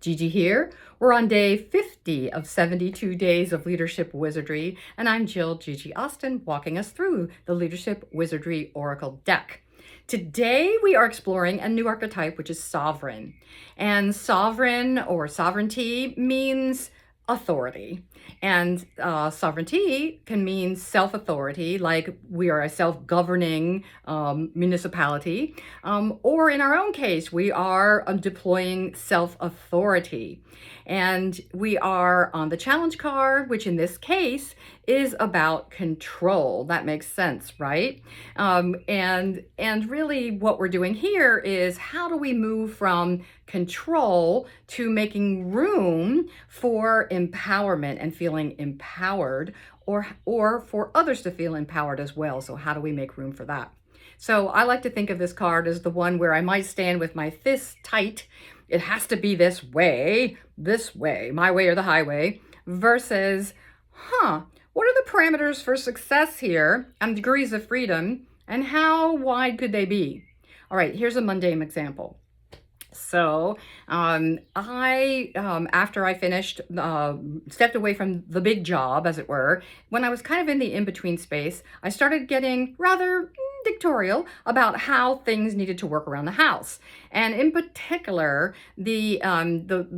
Gigi here. We're on day 50 of 72 days of leadership wizardry, and I'm Jill Gigi Austin, walking us through the Leadership Wizardry Oracle deck. Today we are exploring a new archetype, which is sovereign. And sovereign or sovereignty means authority. And sovereignty can mean self-authority, like we are a self-governing municipality, or in our own case, we are deploying self-authority. And we are on the challenge card, which in this case is about control. That makes sense, right? And really what we're doing here is how do we move from control to making room for empowerment and feeling empowered, or for others to feel empowered as well. So how do we make room for that? So I like to think of this card as the one where I might stand with my fists tight. It has to be this way, my way or the highway, versus, what are the parameters for success here and degrees of freedom, and how wide could they be? All right, here's a mundane example. So after I finished, stepped away from the big job, as it were, when I was kind of in the in-between space, I started getting rather dictatorial about how things needed to work around the house. And in particular, the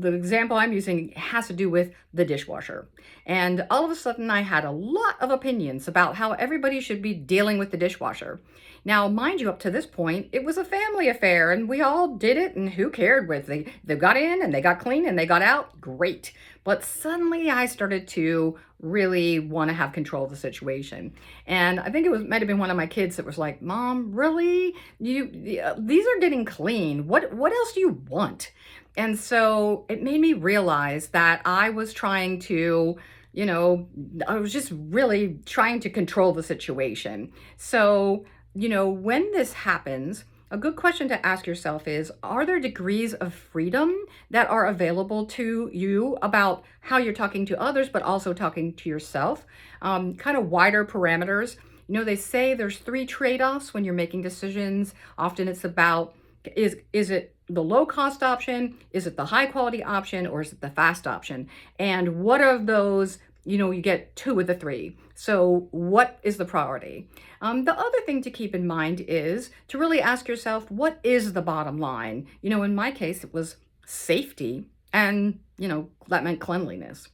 example I'm using has to do with the dishwasher. And all of a sudden, I had a lot of opinions about how everybody should be dealing with the dishwasher. Now, mind you, up to this point, it was a family affair and we all did it, and who cared with they got in and they got clean and they got out, great. But suddenly I started to really want to have control of the situation. And I think might have been one of my kids that was like, "Mom, really? These are getting clean. What else do you want?" And so it made me realize that I was trying to, I was just really trying to control the situation. So when this happens, a good question to ask yourself is, are there degrees of freedom that are available to you about how you're talking to others, but also talking to yourself? Kind of wider parameters. They say there's 3 trade-offs when you're making decisions. Often it's about, is it the low cost option? Is it the high quality option? Or is it the fast option? And what of those, you get 2 of the 3. So what is the priority? The other thing to keep in mind is to really ask yourself, what is the bottom line? In my case, it was safety, and, that meant cleanliness.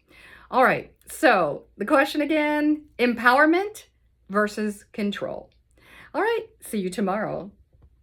All right, so the question again, empowerment versus control. All right, see you tomorrow.